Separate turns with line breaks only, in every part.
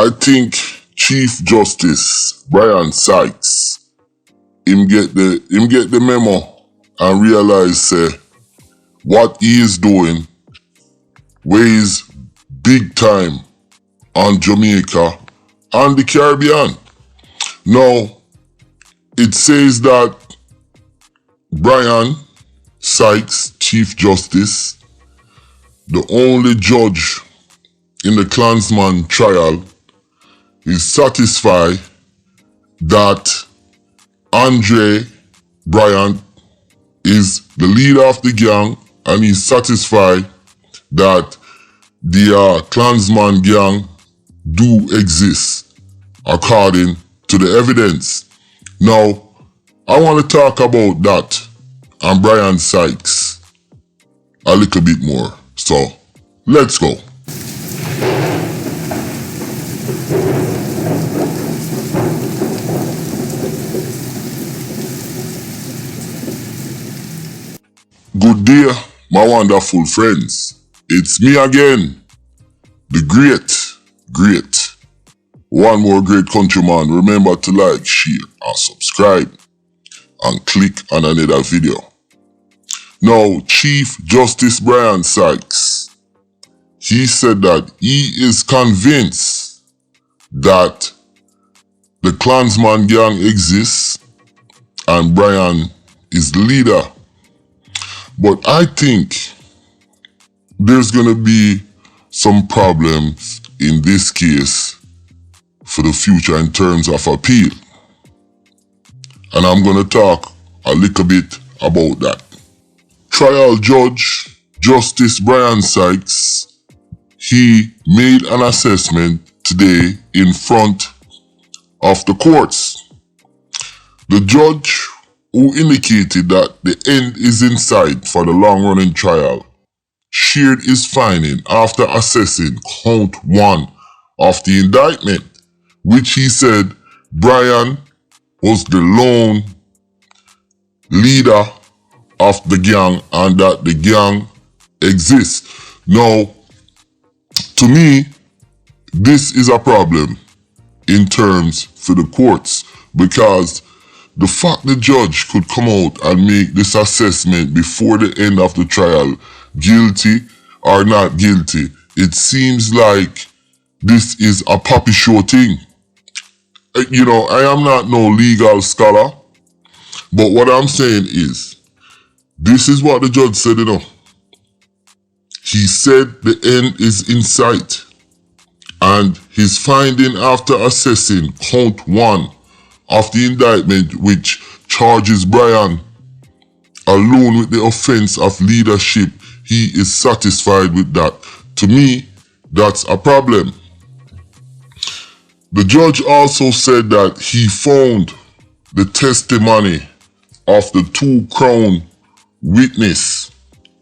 I think Chief Justice Brian Sykes, him get the memo and realize what he is doing weighs big time on Jamaica and the Caribbean. Now, it says that Brian Sykes, Chief Justice, the only judge in the Klansman trial, is satisfied that Andre Bryant is the leader of the gang, and he's satisfied that the Klansman gang do exist according to the evidence. Now, I want to talk about that and Brian Sykes a little bit more. So, let's go. Good day, my wonderful friends. It's me again, the great, one more great countryman. Remember to like, share, and subscribe, and click on another video. Now, Chief Justice Brian Sykes, he said that he is convinced that the Klansman gang exists and Brian is the leader. But I think there's gonna be some problems in this case for the future in terms of appeal. And I'm gonna talk a little bit about that. Trial Judge Justice Brian Sykes, he made an assessment today in front of the courts. The judge, who indicated that the end is in sight for the long-running trial, shared his finding after assessing count 1 of the indictment, which he said Brian was the lone leader of the gang and that the gang exists. Now, to me, this is a problem in terms for the courts, because the fact the judge could come out and make this assessment before the end of the trial, guilty or not guilty, it seems like this is a puppy show thing. You know, I am not no legal scholar, but what I'm saying is, this is what the judge said, you know. He said the end is in sight, and his finding after assessing count 1 of the indictment, which charges Brian alone with the offense of leadership, he is satisfied with that. To me, that's a problem. The judge also said that he found the testimony of the 2 Crown witness,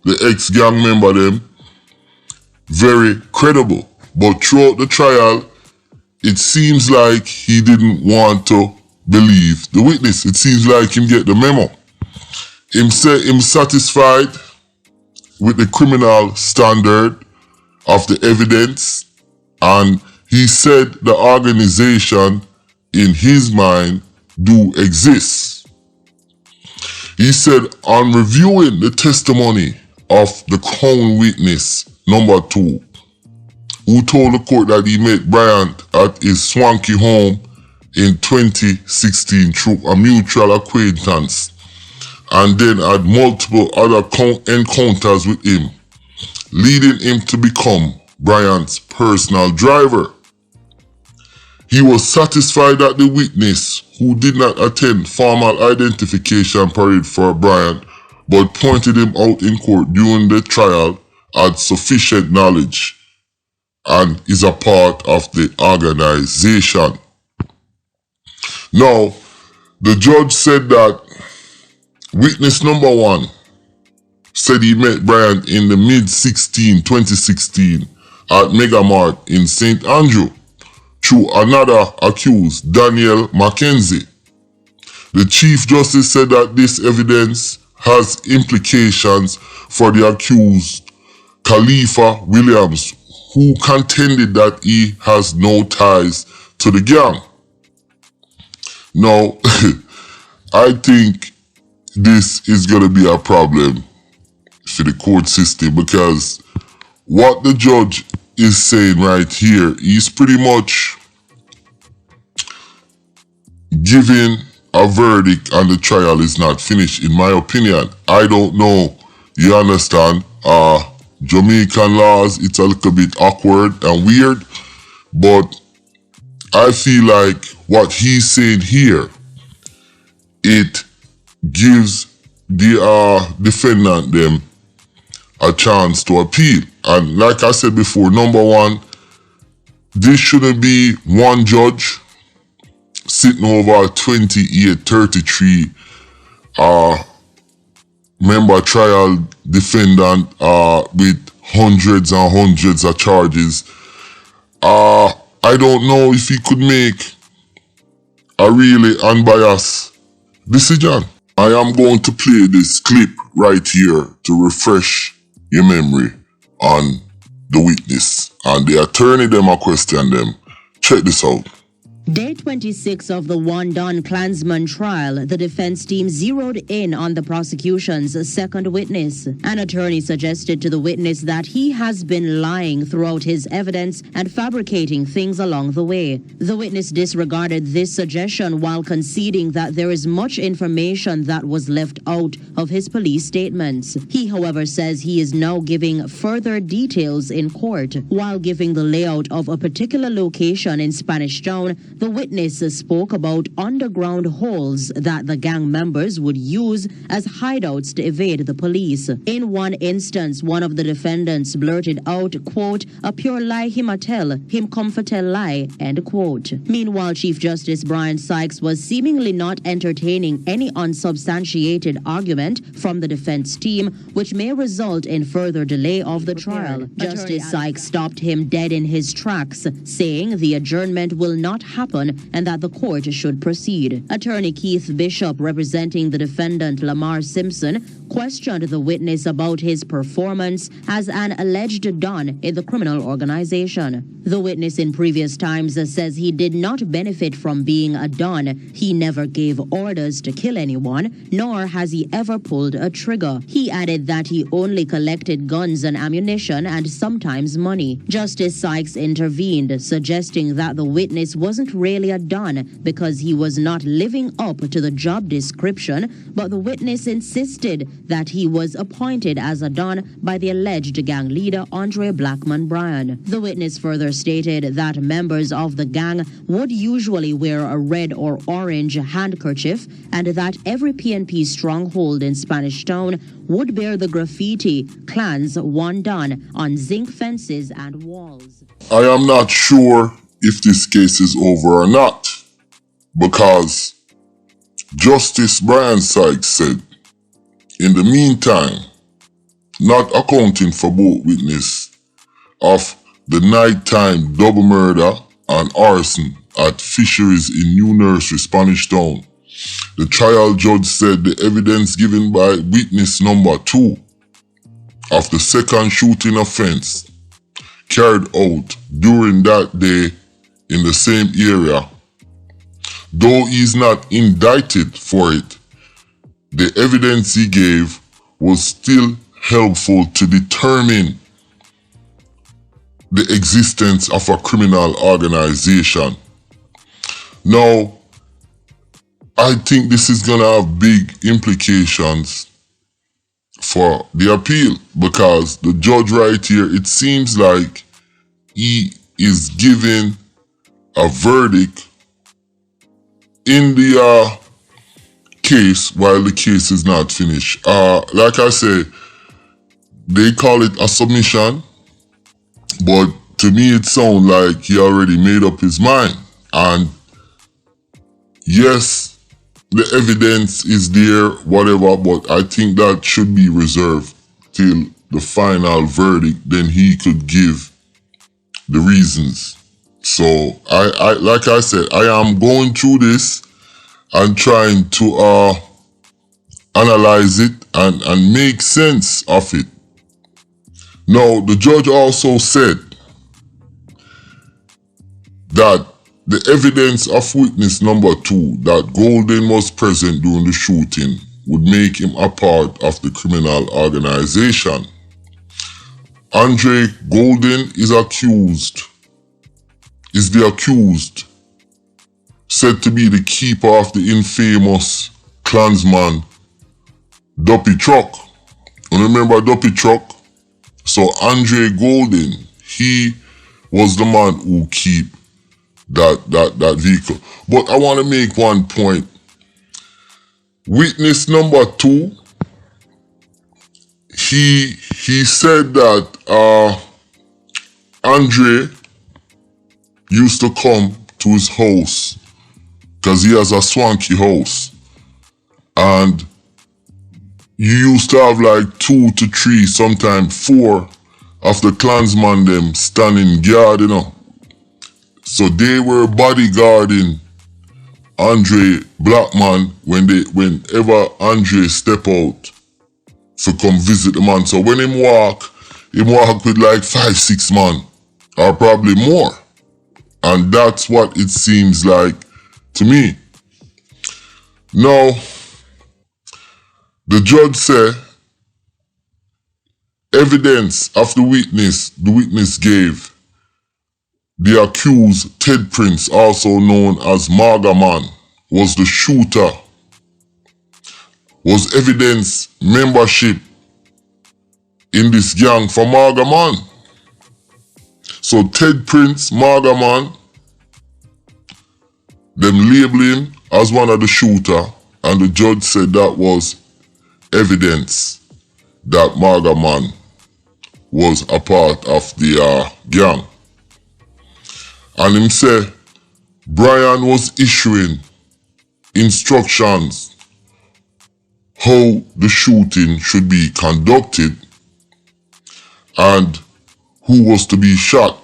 the ex-gang member them, very credible. But throughout the trial, it seems like he didn't want to believe the witness. It seems like him get the memo. Him say him satisfied with the criminal standard of the evidence, and he said the organization in his mind do exist. He said on reviewing the testimony of the Crown witness number 2, who told the court that he met Bryant at his swanky home in 2016 through a mutual acquaintance, and then had multiple other encounters with him, leading him to become Bryant's personal driver. He was satisfied that the witness, who did not attend formal identification parade for Bryant, but pointed him out in court during the trial, had sufficient knowledge and is a part of the organization. Now, the judge said that witness number 1 said he met Bryant in the mid-2016 at Megamart in St. Andrew through another accused, Daniel Mackenzie. The Chief Justice said that this evidence has implications for the accused, Khalifa Williams, who contended that he has no ties to the gang. Now, I think this is going to be a problem for the court system, because what the judge is saying right here is pretty much giving a verdict and the trial is not finished, in my opinion. I don't know, you understand? Jamaican laws, it's a little bit awkward and weird, but I feel like what he's saying here, it gives the defendant them a chance to appeal. And like I said before, number one, this shouldn't be one judge sitting over a 28-33 member trial defendant with hundreds and hundreds of charges. I don't know if he could make a really unbiased decision. I am going to play this clip right here to refresh your memory on the witness and the attorney them a question them. Check this out.
Day 26 of the one-done Klansman trial, the defense team zeroed in on the prosecution's second witness. An attorney suggested to the witness that he has been lying throughout his evidence and fabricating things along the way. The witness disregarded this suggestion while conceding that there is much information that was left out of his police statements. He, however, says he is now giving further details in court. While giving the layout of a particular location in Spanish Town, the witness spoke about underground holes that the gang members would use as hideouts to evade the police. In one instance, one of the defendants blurted out, quote, "A pure lie him a tell, him comfort tell lie," end quote. Meanwhile, Chief Justice Brian Sykes was seemingly not entertaining any unsubstantiated argument from the defense team, which may result in further delay of the trial. Justice Sykes stopped him dead in his tracks, saying the adjournment will not happen and that the court should proceed. Attorney Keith Bishop, representing the defendant Lamar Simpson, questioned the witness about his performance as an alleged don in the criminal organization. The witness in previous times says he did not benefit from being a don. He never gave orders to kill anyone, nor has he ever pulled a trigger. He added that he only collected guns and ammunition and sometimes money. Justice Sykes intervened, suggesting that the witness wasn't really a don because he was not living up to the job description, but the witness insisted that he was appointed as a don by the alleged gang leader Andre Blackman Bryan. The witness further stated that members of the gang would usually wear a red or orange handkerchief and that every PNP stronghold in Spanish Town would bear the graffiti "Clans One Don" on zinc fences and walls.
I am not sure if this case is over or not, because Justice Brian Sykes said, in the meantime, not accounting for both witnesses of the nighttime double murder and arson at fisheries in New Nursery, Spanish Town, the trial judge said the evidence given by witness number 2 of the second shooting offense carried out during that day in the same area, though he is not indicted for it, the evidence he gave was still helpful to determine the existence of a criminal organization. Now, I think this is going to have big implications for the appeal, because the judge right here, it seems like he is giving a verdict in the case while the case is not finished. Like I say, they call it a submission, but to me it sounds like he already made up his mind. And yes, the evidence is there, whatever, but I think that should be reserved till the final verdict. Then he could give the reasons. So I like I said, I am going through this and trying to analyze it and make sense of it. Now, the judge also said that the evidence of witness number 2 that Golden was present during the shooting would make him a part of the criminal organization. Andre Golden is the accused, said to be the keeper of the infamous Klansman Duppy Truck. You remember Duppy Truck? So Andre Golden, he was the man who keep that vehicle. But I want to make one point. Witness number 2, he said that Andre used to come to his house because he has a swanky house, and you used to have like 2 to 3, sometimes 4 of the Klansman them standing guard, you know. So they were bodyguarding Andre Blackman whenever Andre step out to come visit the man. So when him walk with like 5-6 man, or probably more. And that's what it seems like to me. Now, the judge said evidence of the witness gave the accused Ted Prince, also known as Maga Man, was the shooter, was evidence membership in this gang for Maga Man. So Ted Prince, Maga Man, them label him as one of the shooter, and the judge said that was evidence that Maga Man was a part of the gang. And him say Brian was issuing instructions how the shooting should be conducted and who was to be shot.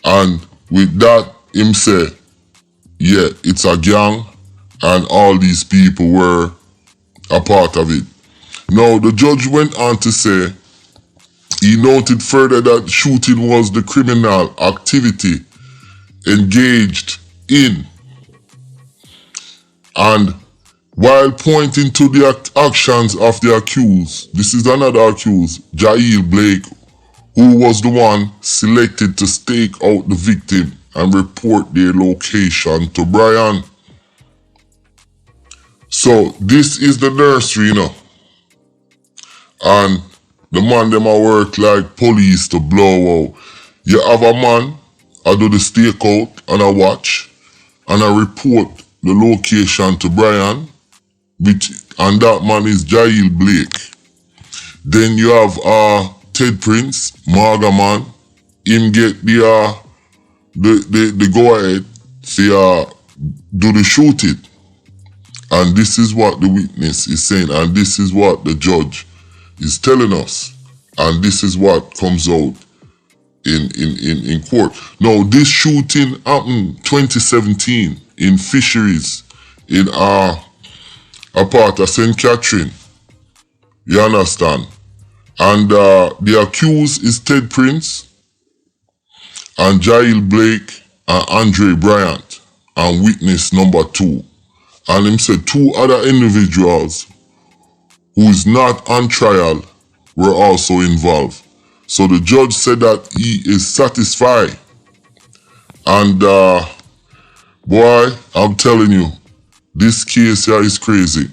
And with that, him say, yeah, it's a gang and all these people were a part of it. Now, the judge went on to say, he noted further that shooting was the criminal activity engaged in. And while pointing to the actions of the accused, this is another accused, Jail Blake, who was the one selected to stake out the victim and report their location to Brian. So this is the nursery, you know. And the man them a work like police to blow out. You have a man, I do the stakeout and I watch and I report the location to Brian, and that man is Jail Blake. Then you have Ted Prince, Maga Man, him get the go ahead to do the shooting. And this is what the witness is saying, and this is what the judge is telling us, and this is what comes out in court. Now, this shooting happened 2017 in Fisheries in a part of St. Catherine. You understand? And the accused is Ted Prince and Jail Blake and Andre Bryant, and witness number 2. And him said 2 other individuals who is not on trial were also involved. So the judge said that he is satisfied. And boy, I'm telling you, this case here is crazy.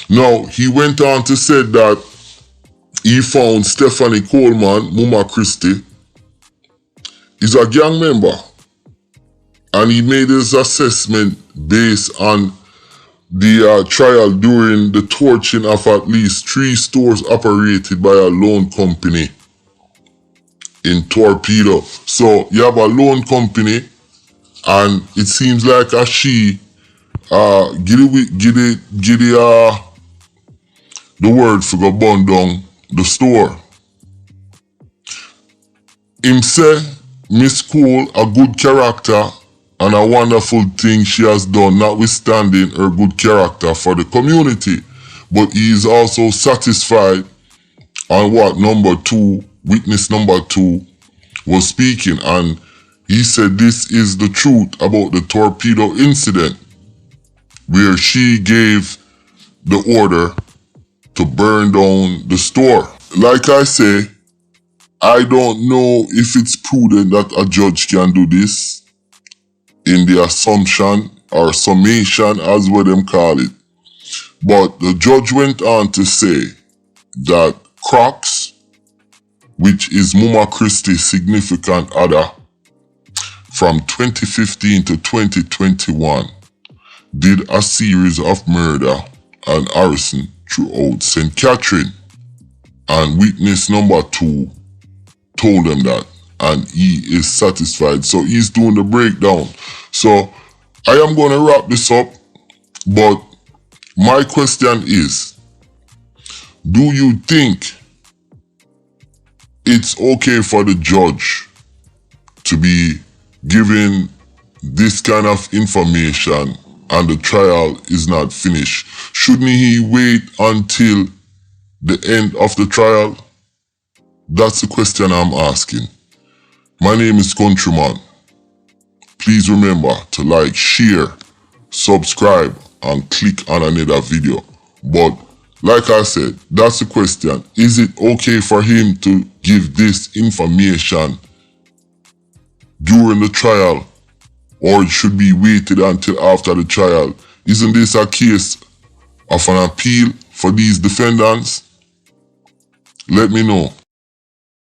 Now, he went on to say that he found Stephanie Coleman, Mama Christie, is a gang member. And he made his assessment based on the trial during the torching of at least 3 stores operated by a loan company in Torpedo. So you have a loan company, and it seems like she the word for go burn down the store. Him say Miss Cole a good character and a wonderful thing she has done, notwithstanding her good character for the community. But he is also satisfied on what witness number 2 was speaking, and He said this is the truth about the torpedo incident, where she gave the order to burn down the store. Like I say, I don't know if it's prudent that a judge can do this in the assumption or summation, as what them call it. But the judge went on to say that Crocs, which is Mama Christie's significant other from 2015 to 2021, did a series of murder and arson throughout St. Catherine. And witness number 2 told him that, and he is satisfied. So he's doing the breakdown. So I am going to wrap this up, but my question is, do you think it's okay for the judge to be giving this kind of information and the trial is not finished? Shouldn't he wait until the end of the trial? That's the question I'm asking. My name is Countryman. Please remember to like, share, subscribe, and click on another video. But like I said, that's the question. Is it okay for him to give this information during the trial, or it should be waited until after the trial? Isn't this a case of an appeal for these defendants? Let me know.